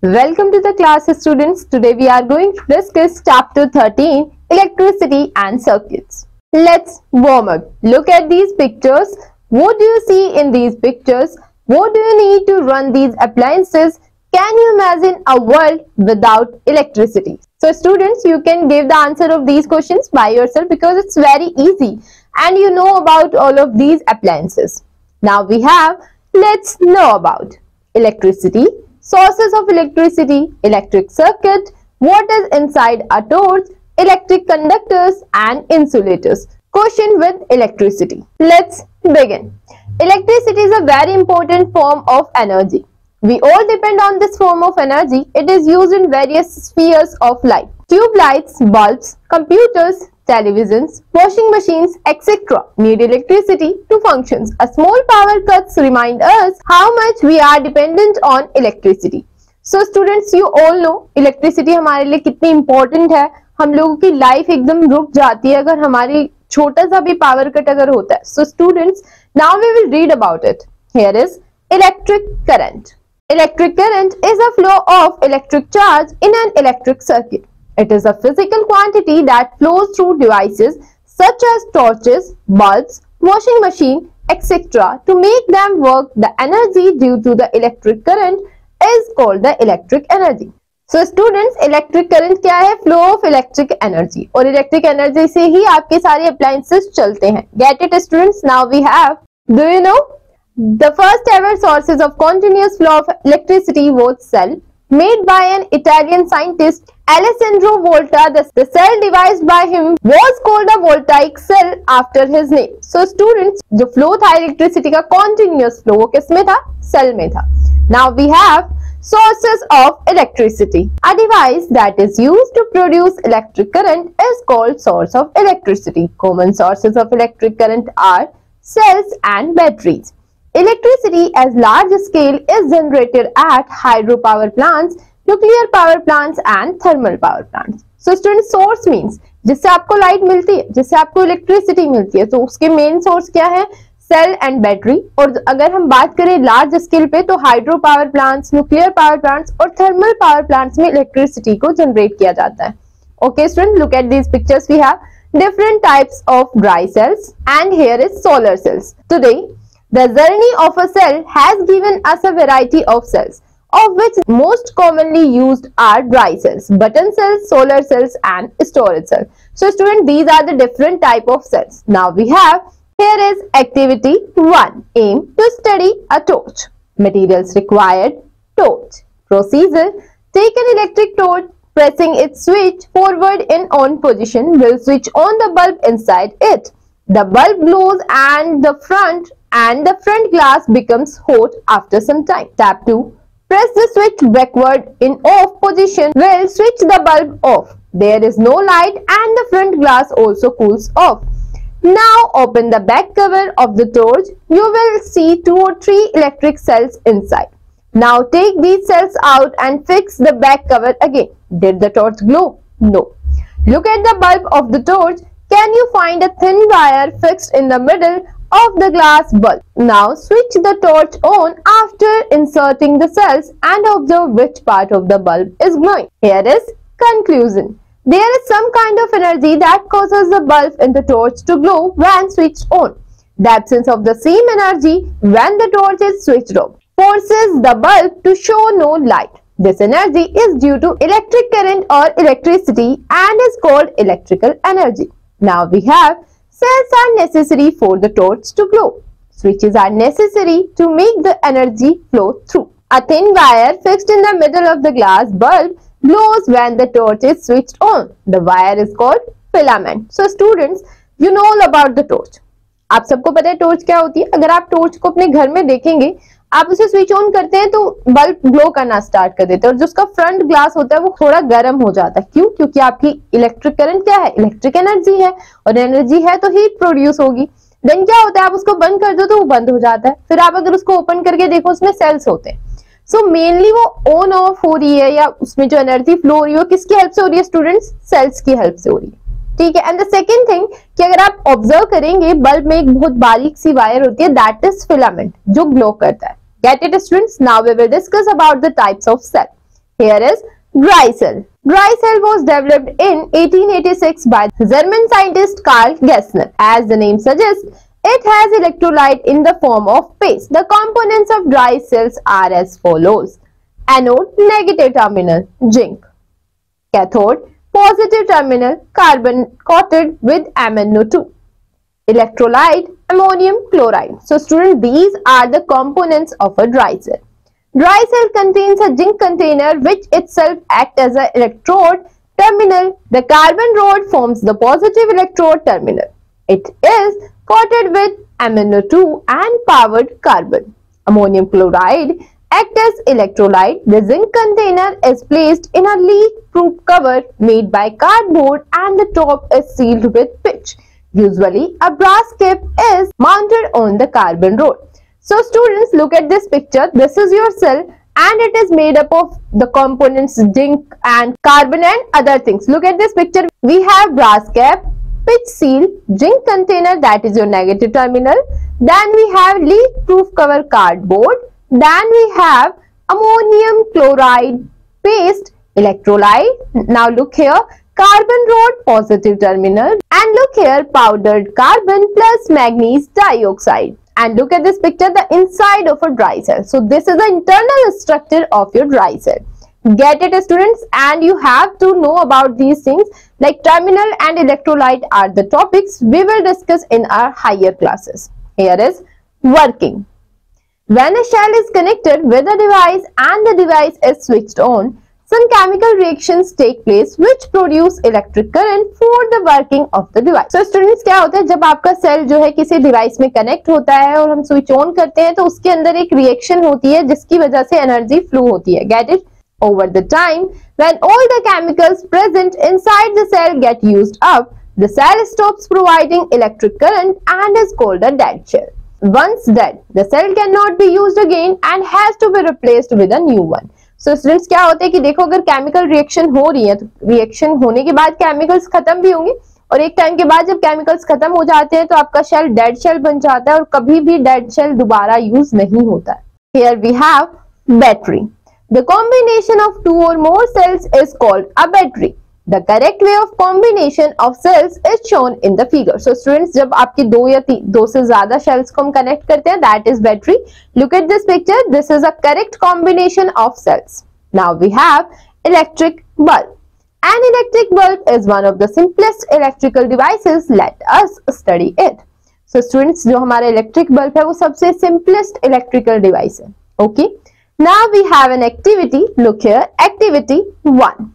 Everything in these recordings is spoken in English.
Welcome to the class, students. Today we are going to discuss chapter 13, electricity and circuits. Let's warm up. Look at these pictures. What do you see in these pictures? What do you need to run these appliances? Can you imagine a world without electricity? So students, you can give the answer of these questions by yourself because it's very easy and you know about all of these appliances. Now we have, let's know about electricity, sources of electricity, electric circuit, what is inside a torch, electric conductors and insulators. Question with electricity. Let's begin. Electricity is a very important form of energy. We all depend on this form of energy. It is used in various spheres of life. Tube lights, bulbs, computers, televisions, washing machines, etc. need electricity to function. A small power cuts remind us how much we are dependent on electricity. So students, you all know electricity हमारे लिए कितनी important है. हम लोगों की life एकदम रुक जाती है अगर हमारी छोटा सा भी पावर कट अगर होता है. So students, now we will read about it. Here is electric current. Electric current is a flow of electric charge in an electric circuit. It is a physical quantity that flows through devices such as torches, bulbs, washing machine, etc. To make them work, the energy due to the electric current is called the electric energy. So students, electric current क्या है? Flow of electric energy. और electric energy से ही आपके सारे appliances चलते हैं. Get it students? Now we have, do you know? The first ever sources of continuous flow of electricity was cell, made by an Italian scientist Alessandro Volta. The cell devised by him was called a voltaic cell after his name. So students, जो flow था electricity का continuous flow वो किसमें था? Cell में था. Now we have sources of electricity. A device that is used to produce electric current is called source of electricity. Common sources of electric current are cells and batteries. Electricity as large scale is generated at hydropower plants, nuclear power plants and thermal power plants. So students, source means जिससे आपको light मिलती है, जिससे आपको electricity मिलती है, तो उसके मेन सोर्स क्या है? Cell and battery. और अगर हम बात करें लार्ज स्केल पे तो hydro power plants, nuclear power plants और थर्मल पावर प्लांट्स में इलेक्ट्रिसिटी को जनरेट किया जाता है. Okay student, look at these pictures. We have different types of dry cells and here is solar cells. Today the journey of a cell has given us a variety of cells, of which most commonly used are dry cells, button cells, solar cells and storage cells. So student, these are the different type of cells. Now we have, here is activity 1. Aim to study a torch. Materials required: torch. Procedure: take an electric torch, pressing its switch forward in on position will switch on the bulb inside it. The bulb glows and the front glass becomes hot after some time. Step 2. Press the switch backward in off position will switch the bulb off. There is no light and the front glass also cools off. Now open the back cover of the torch. You will see 2 or 3 electric cells inside. Now take these cells out and fix the back cover again. Did the torch glow? No. Look at the bulb of the torch. Can you find a thin wire fixed in the middle of the glass bulb? Now switch the torch on after inserting the cells and observe which part of the bulb is glowing. Here is conclusion. There is some kind of energy that causes the bulb in the torch to glow when switched on. The absence of the same energy when the torch is switched off forces the bulb to show no light. This energy is due to electric current or electricity and is called electrical energy. Now we have, cells are necessary for the torch to glow. Switches are necessary to make the energy flow through. A thin wire fixed in the middle of the glass bulb glows when the torch is switched on. The wire is called filament. So students, you know all about the torch. आप सबको पता है torch क्या होती है. अगर आप torch को अपने घर में देखेंगे, आप उसे स्विच ऑन करते हैं तो बल्ब ग्लो करना स्टार्ट कर देते हैं और जो उसका फ्रंट ग्लास होता है वो थोड़ा गर्म हो जाता है. क्यों? क्योंकि आपकी इलेक्ट्रिक करंट क्या है? इलेक्ट्रिक एनर्जी है और एनर्जी है तो हीट प्रोड्यूस होगी. देन क्या होता है? आप उसको बंद कर दो तो वो बंद हो जाता है. फिर आप अगर उसको ओपन करके देखो उसमें सेल्स होते हैं. सो मेनली वो ऑन ऑफ हो रही है या उसमें जो एनर्जी फ्लो हो रही है किसकी हेल्प से हो रही है स्टूडेंट्स? सेल्स की हेल्प से हो रही है. ठीक है. एंड द सेकेंड थिंग कि अगर आप ऑब्जर्व करेंगे बल्ब में एक बहुत बारीक सी वायर होती है, दैट इज फिलामेंट, जो ग्लो करता है. Get it students? Now we will discuss about the types of cell. Here is dry cell. Dry cell was developed in 1886 by German scientist Karl Gessner. As the name suggests, it has electrolyte in the form of paste. The components of dry cells are as follows. Anode, negative terminal, zinc. Cathode, positive terminal, carbon coated with MnO2. Electrolyte, ammonium chloride. So students, these are the components of a dry cell. Dry cell contains a zinc container which itself acts as an electrode terminal. The carbon rod forms the positive electrode terminal. It is coated with MnO2 and powered carbon. Ammonium chloride acts as electrolyte. The zinc container is placed in a leak-proof cover made by cardboard and the top is sealed with pitch. Usually, a brass cap is mounted on the carbon rod. So students, look at this picture. This is your cell and it is made up of the components zinc and carbon and other things. Look at this picture. We have brass cap, pitch seal, zinc container, that is your negative terminal. Then we have leak-proof cover cardboard. Then we have ammonium chloride paste, electrolyte. Now look here, carbon rod, positive terminal. And look here, powdered carbon plus manganese dioxide. And look at this picture, the inside of a dry cell. So this is the internal structure of your dry cell. Get it, students? And you have to know about these things like terminal and electrolyte are the topics we will discuss in our higher classes. Here is working. When a shell is connected with a device and the device is switched on, some chemical reactions take place which produce electric current for the working of the device. So students, क्या होता है जब आपका cell जो है किसी device में connect होता है और हम स्विच ऑन करते हैं तो उसके अंदर एक रिएक्शन होती है जिसकी वजह से एनर्जी फ्लो होती है. Get it? Over the time, when all the chemicals present inside the cell get used up, the cell stops providing electric current and is called a dead shell. Once dead, the cell cannot be used again and has to be replaced with a new one. So students, क्या होता है कि देखो अगर chemical reaction हो रही है तो रिएक्शन होने के बाद केमिकल्स खत्म भी होंगे और एक टाइम के बाद जब केमिकल्स खत्म हो जाते हैं तो आपका शेल डेड शेल बन जाता है और कभी भी डेड शेल दोबारा यूज नहीं होता है. Here we have battery. The combination of two or more cells is called a battery. The correct way of combination of cells is shown in the figure. So students, जब आपकी दो से ज्यादा shells को हम connect करते हैं, that is battery. Look at this picture. This is a correct combination of cells. Now we have electric bulb. An electric bulb is one of the simplest electrical devices. Let us study it. So students, जो हमारा electric bulb है वो सबसे simplest electrical device है. Okay. Now we have an activity. Look here. Activity 1.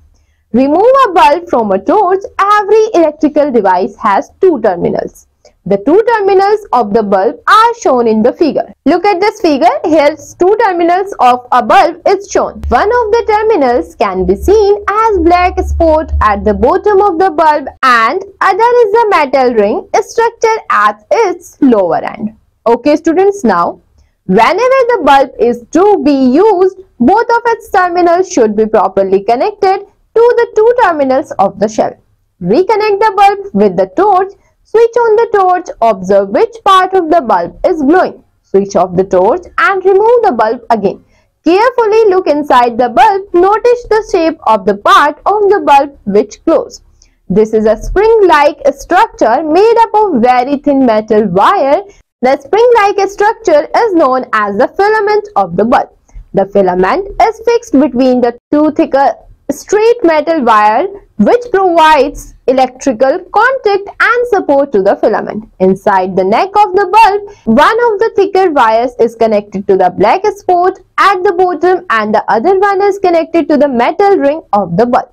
Remove a bulb from a torch. Every electrical device has two terminals. The two terminals of the bulb are shown in the figure. Look at this figure. Here's two terminals of a bulb is shown. One of the terminals can be seen as black spot at the bottom of the bulb and other is a metal ring structure at its lower end. Okay students, now whenever the bulb is to be used, both of its terminals should be properly connected to the two terminals of the shell. Reconnect the bulb with the torch. Switch on the torch. Observe which part of the bulb is glowing. Switch off the torch and remove the bulb again. Carefully look inside the bulb. Notice the shape of the part of the bulb which glows. This is a spring-like structure made up of very thin metal wire. The spring-like structure is known as the filament of the bulb. The filament is fixed between the two thicker straight metal wire which provides electrical contact and support to the filament. Inside the neck of the bulb, one of the thicker wires is connected to the black spot at the bottom and the other one is connected to the metal ring of the bulb.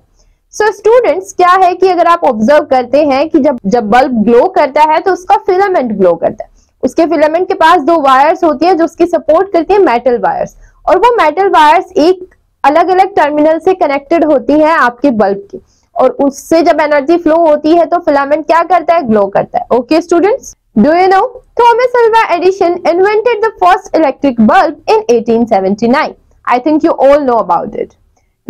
So students, क्या है कि अगर आप observe करते हैं कि जब bulb glow करता है तो उसका फिलामेंट ग्लो करता है. उसके फिलामेंट के पास दो वायर्स होती हैं जो उसकी सपोर्ट करती है मेटल वायर्स और वो मेटल वायर्स एक अलग अलग टर्मिनल से कनेक्टेड होती है आपके बल्ब की और उससे जब एनर्जी फ्लो होती है तो फिलामेंट क्या करता है, ग्लो करता है. Okay students, do you know Thomas Alva Edison invented the first electric bulb in 1879. I think you all know about it.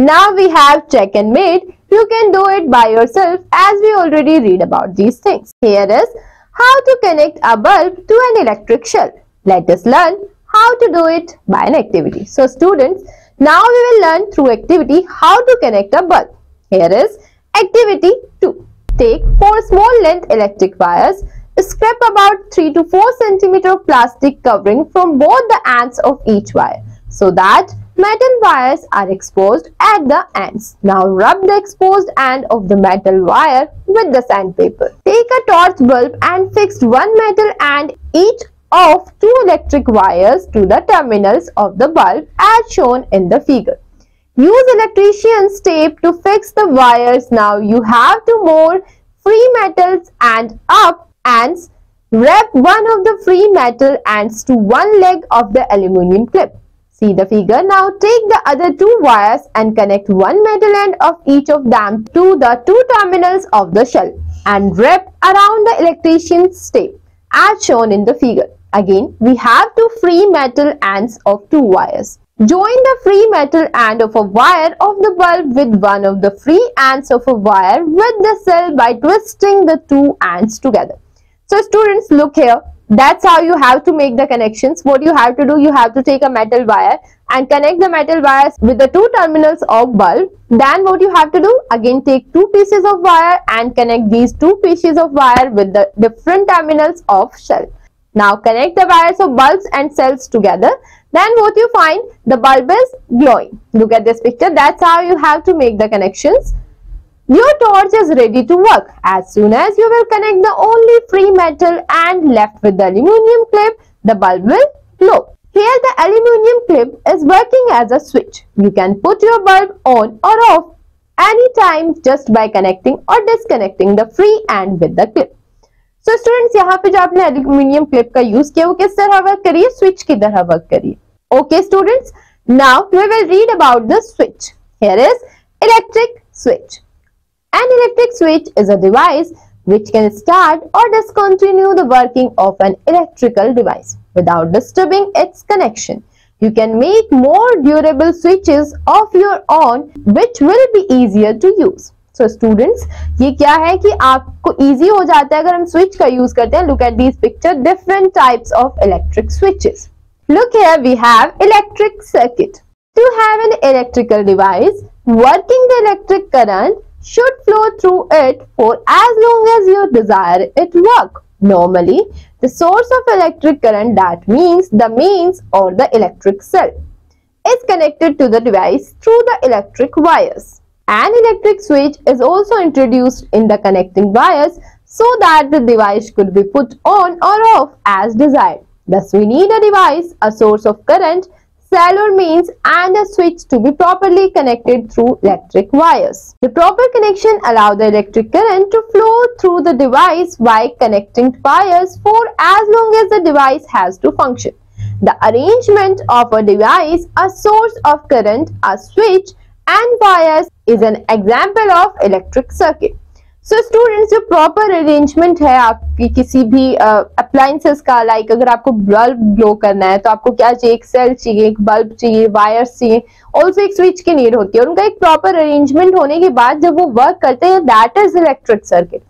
Now we have check and mate. You can do it by yourself as we already read about these things. Here is how to connect a bulb to an electric shell. Let us learn how to do it by an activity. So students, Now we will learn through activity how to connect a bulb. Here is activity 2. Take 4 small length electric wires. Scrape about 3 to 4 cm of plastic covering from both the ends of each wire so that metal wires are exposed at the ends. Now rub the exposed end of the metal wire with the sandpaper. Take a torch bulb and fix one metal end each of 2 electric wires to the terminals of the bulb as shown in the figure. Use electrician's tape to fix the wires. Now you have to more free metals and up ends. Wrap one of the free metal ends to one leg of the aluminum clip. See the figure. Now take the other 2 wires and connect one metal end of each of them to the 2 terminals of the shell and wrap around the electrician's tape as shown in the figure. Again, we have 2 free metal ends of 2 wires. Join the free metal end of a wire of the bulb with one of the free ends of a wire with the cell by twisting the 2 ends together. So students, look here. That's how you have to make the connections. What you have to do, you have to take a metal wire and connect the metal wires with the 2 terminals of bulb. Then what you have to do, again take 2 pieces of wire and connect these 2 pieces of wire with the different terminals of shell. Now connect the wires of bulbs and cells together. Then what you find, the bulb is glowing. Look at this picture. That's how you have to make the connections. Your torch is ready to work. As soon as you will connect the only free metal and left with the aluminum clip, the bulb will glow. Here the aluminum clip is working as a switch. You can put your bulb on or off anytime just by connecting or disconnecting the free end with the clip. So students, यहाँ पे जो आपने aluminium clip का use किया वो किस तरह work करिए, स्विच की तरह वर्क करिए. Okay students, now we will read about the switch. Here is electric switch. An electric switch is a device which can start or discontinue the working of an electrical device without disturbing its connection. You can make more durable switches of your own which will be easier to use. So students, ये क्या है कि आपको easy हो जाता है अगर हम switch का use करते हैं. Look at these picture, different types of electric switches. Look here, we have electric circuit. To have an electrical device, working the electric current should flow through it for as long as you desire it work. Normally, the source of electric current, that means the mains or the electric cell, is connected to the device through the electric wires. An electric switch is also introduced in the connecting wires so that the device could be put on or off as desired. Thus, we need a device, a source of current, cell or mains, and a switch to be properly connected through electric wires. The proper connection allows the electric current to flow through the device by connecting wires for as long as the device has to function. The arrangement of a device, a source of current, a switch, and wires is an example of electric circuit. So students, जो proper arrangement है आपकी किसी भी appliances का, like अगर आपको bulb blow करना है तो आपको क्या चाहिए, एक cell चाहिए, एक bulb चाहिए, wires चाहिए, also एक switch की need होती है और उनका एक proper arrangement होने के बाद जब वो work करते हैं, that is electric circuit.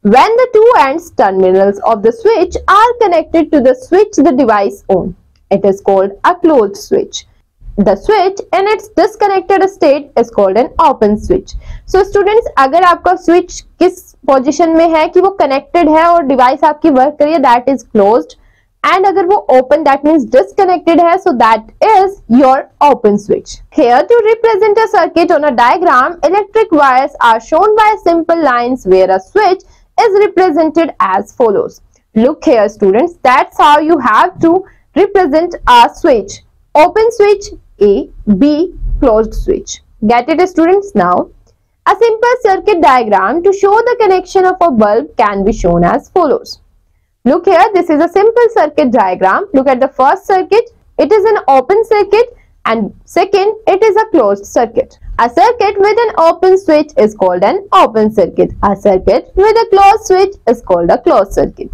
When the 2 ends terminals of the switch are connected to the switch the device on, it is called a closed switch. The switch in its disconnected state is called an open switch. So students, अगर आपका switch किस position में है कि वो connected है और device आपकी work कर रही है, that is closed. And अगर वो open, that means disconnected है, so that is your open switch. Here to represent a circuit on a diagram, electric wires are shown by simple lines where a switch is represented as follows. Look here students, that's how you have to represent a switch. Open switch A, B, closed switch. Get it students? Now, a simple circuit diagram to show the connection of a bulb can be shown as follows. Look here, this is a simple circuit diagram. Look at the first circuit. It is an open circuit and second, it is a closed circuit. A circuit with an open switch is called an open circuit. A circuit with a closed switch is called a closed circuit.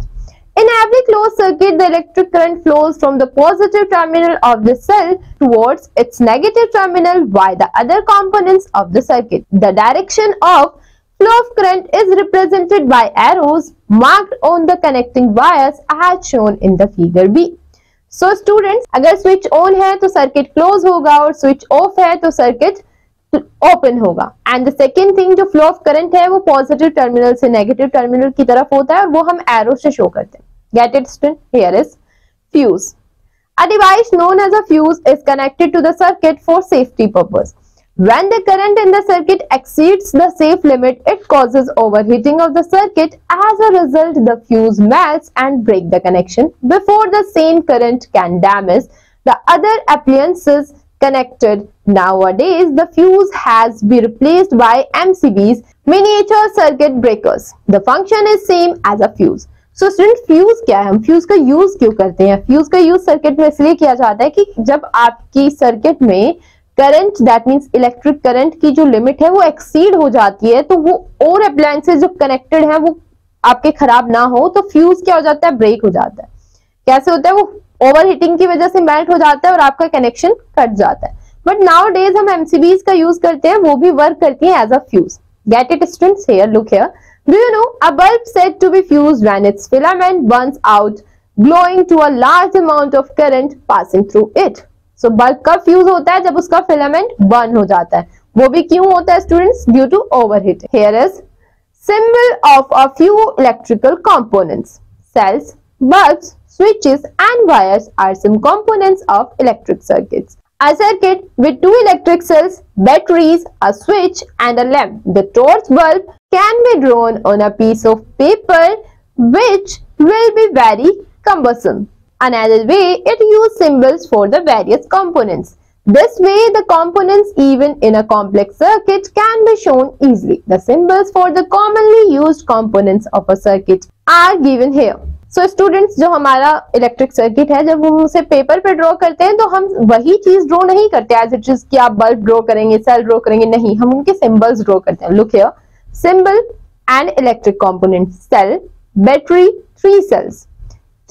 In every closed circuit, the electric current flows from the positive terminal of the cell towards its negative terminal via the other components of the circuit. The direction of flow of current is represented by arrows marked on the connecting wires as shown in the figure B. So students, अगर switch on है तो circuit close होगा और switch off है तो circuit open होगा। And the second thing, जो flow of current है वो पॉजिटिव टर्मिनल से नेगेटिव टर्मिनल की तरफ होता है और वो हम एरो से शो करते हैं। Get it student? Here is fuse. A device known as a fuse is connected to the circuit for safety purpose. When the current in the circuit exceeds the safe limit, it causes overheating of the circuit. As a result, the fuse melts and breaks the connection before the same current can damage the other appliances connected. Nowadays, the fuse has been replaced by MCBs, miniature circuit breakers. The function is same as a fuse. So student, fuse क्या है? हम fuse का use क्यों करते हैं? Fuse का use circuit में इसलिए किया जाता है कि जब आपकी सर्किट में current, that means electric current की जो लिमिट है वो एक्सीड हो जाती है, तो वो और अप्लायंसेस जो कनेक्टेड हैं वो आपके खराब ना हो, तो फ्यूज क्या हो जाता है? ब्रेक हो जाता है। कैसे होता है? वो ओवर हीटिंग की वजह से मेल्ट हो जाता है और आपका कनेक्शन कट जाता है। बट नाउ डेज हम एमसीबीज का यूज करते हैं, वो भी वर्क करती है as a fuse. Get it students? Here look here. Do you know a bulb said to be fused when its filament burns out, glowing to a large amount of current passing through it? So bulb कब fuse होता है? जब उसका filament burn हो जाता है। वो भी क्यों होता है students? Due to overheating. Here is symbol of a few electrical components. Cells, bulbs, switches and wires are some components of electric circuits. A circuit with two electric cells, batteries, a switch and a lamp. The torch bulb can be drawn on a piece of paper, which will be very cumbersome. Another way, it uses symbols for the various components. This way, the components even in a complex circuit can be shown easily. The symbols for the commonly used components of a circuit are given here. So students, जो हमारा electric circuit है, जब हम उसे paper पे draw करते हैं तो हम वही चीज ड्रॉ नहीं करते एज इट इज कि आप बल्ब ड्रॉ करेंगे, सेल ड्रॉ करेंगे, नहीं, हम उनके सिंबल्स ड्रॉ करते हैं। Look here, symbol and electric component: cell, battery, 3 cells,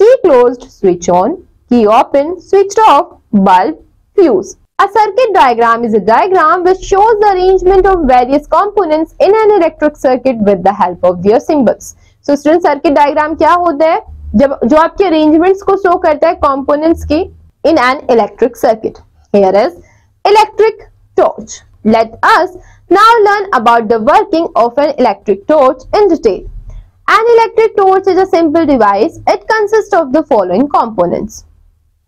key closed, switch on, key open, switched off, bulb, fuse. A circuit diagram is a diagram which shows the arrangement of various components in an electric circuit with the help of their symbols. So student, circuit diagram क्या होता है? जब जो आपके arrangements को show करता है components की in an electric circuit. Here is electric torch. Let us now learn about the working of an electric torch in detail. An electric torch is a simple device. It consists of the following components.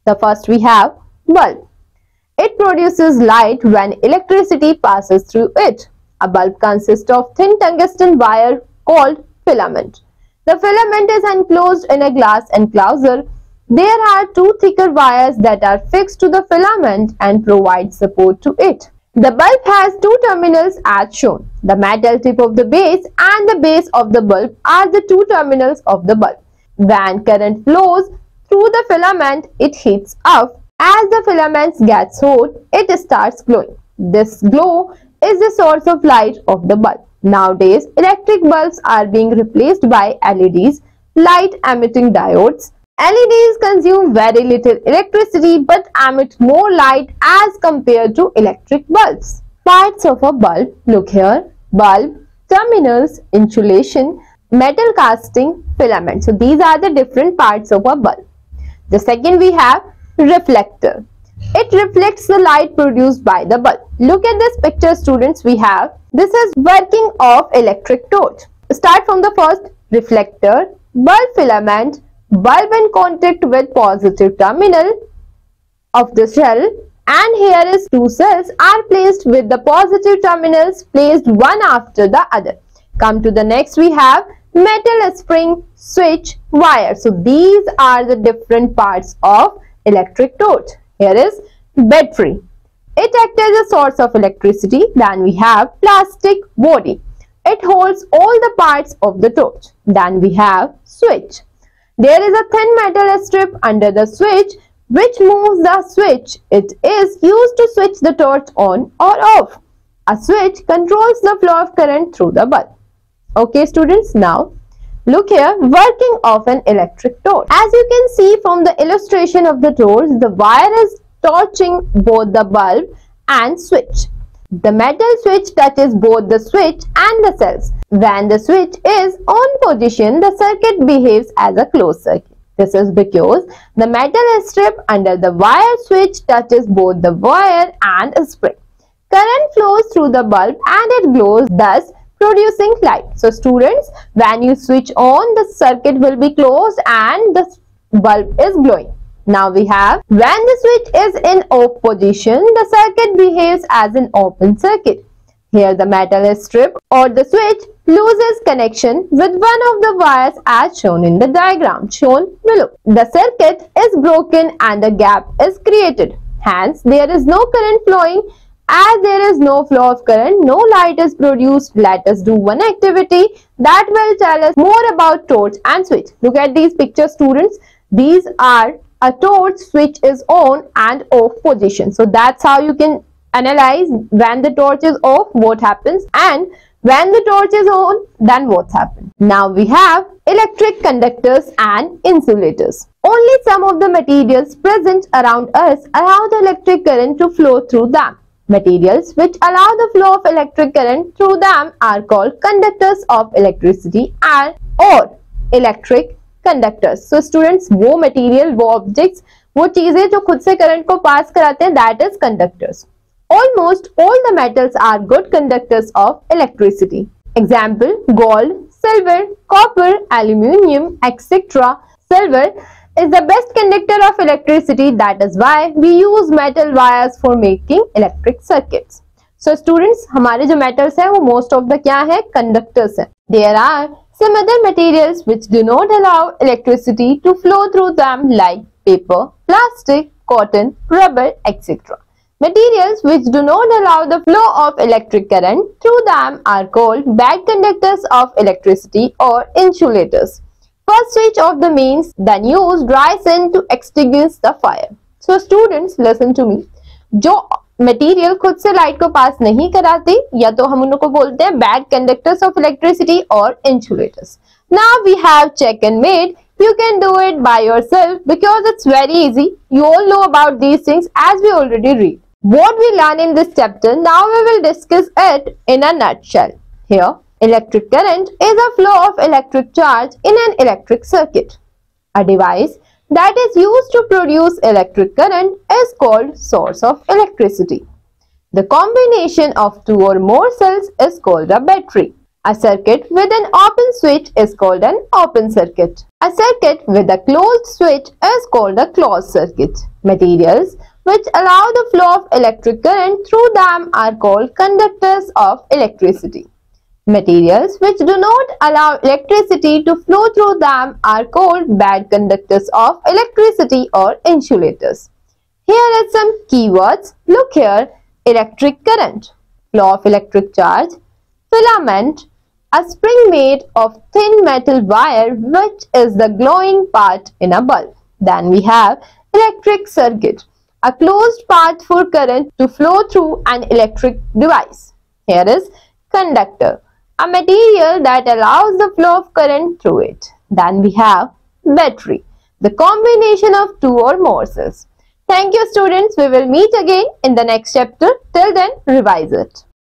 The first we have bulb. It produces light when electricity passes through it. A bulb consists of thin tungsten wire called filament. The filament is enclosed in a glass enclosure. There are 2 thicker wires that are fixed to the filament and provide support to it. The bulb has 2 terminals as shown. The metal tip of the base and the base of the bulb are the 2 terminals of the bulb. When current flows through the filament, it heats up. As the filament gets hot, it starts glowing. This glow is the source of light of the bulb. Nowadays, electric bulbs are being replaced by LEDs, light-emitting diodes. LEDs consume very little electricity but emit more light as compared to electric bulbs. Parts of a bulb, look here: bulb, terminals, insulation, metal casting, filament. So these are the different parts of a bulb. The second we have reflector. It reflects the light produced by the bulb. Look at this picture students. We have, this is working of electric torch. Start from the first: reflector, bulb filament, bulb in contact with positive terminal of the shell, and here is 2 cells are placed with the positive terminals placed one after the other. Come to the next, we have metal spring, switch, wire. So these are the different parts of electric torch. Here is battery. It acts as a source of electricity. Then we have plastic body. It holds all the parts of the torch. Then we have switch. There is a thin metal strip under the switch which moves the switch. It is used to switch the torch on or off. A switch controls the flow of current through the bulb. Okay students, now look here, working of an electric torch. As you can see from the illustration of the torch, the wire is touching both the bulb and switch. The metal switch touches both the switch and the cells. When the switch is on position, the circuit behaves as a closed circuit. This is because the metal strip under the wire switch touches both the wire and a spring. Current flows through the bulb and it glows, thus producing light. So students, when you switch on, the circuit will be closed and the bulb is glowing. Now we have, when the switch is in off position, the circuit behaves as an open circuit. Here the metal strip or the switch loses connection with one of the wires as shown in the diagram shown below. The circuit is broken and a gap is created. Hence, there is no current flowing. As there is no flow of current, no light is produced. Let us do one activity that will tell us more about torch and switch. Look at these pictures, students. These are a torch switch is on and off position. So that's how you can analyze when the torch is off, what happens, and when the torch is on, then what's happened. Now we have electric conductors and insulators. Only some of the materials present around us allow the electric current to flow through them. Materials which allow the flow of electric current through them are called conductors of electricity and or electric conductors. So students, वो material, वो objects, वो चीजें जो खुद से current को pass कराते हैं, that is conductors. Almost all the metals are good conductors of electricity. Example, gold, silver, copper, aluminium, etc. Silver is the best conductor of electricity. That is why we use metal wires for making electric circuits. So students, हमारे जो metals हैं वो most of the क्या है? Conductors हैं. There are some other materials which do not allow electricity to flow through them like paper, plastic, cotton, rubber, etc. Materials which do not allow the flow of electric current through them are called bad conductors of electricity or insulators. First switch of the mains, then use dry sand to extinguish the fire. So students, listen to me. जो material खुद से light को पास नहीं कराते या तो हम उनको बोलते हैं बैड कंडक्टर्स ऑफ इलेक्ट्रिसिटी और insulators. Now we have check and mate. You can do it by yourself because it's very easy. You all know about these things as we already read. What we learn in this chapter, now we will discuss it in a nutshell. Here, electric current is a flow of electric charge in an electric circuit. A device that is used to produce electric current is called source of electricity. The combination of two or more cells is called a battery. A circuit with an open switch is called an open circuit. A circuit with a closed switch is called a closed circuit. Materials which allow the flow of electric current through them are called conductors of electricity. Materials which do not allow electricity to flow through them are called bad conductors of electricity or insulators. Here are some keywords. Look here. Electric current, flow of electric charge, filament, a spring made of thin metal wire which is the glowing part in a bulb. Then we have electric circuit, a closed path for current to flow through an electric device. Here is conductor, a material that allows the flow of current through it. Then we have battery, the combination of two or more cells. Thank you students. We will meet again in the next chapter. Till then, revise it.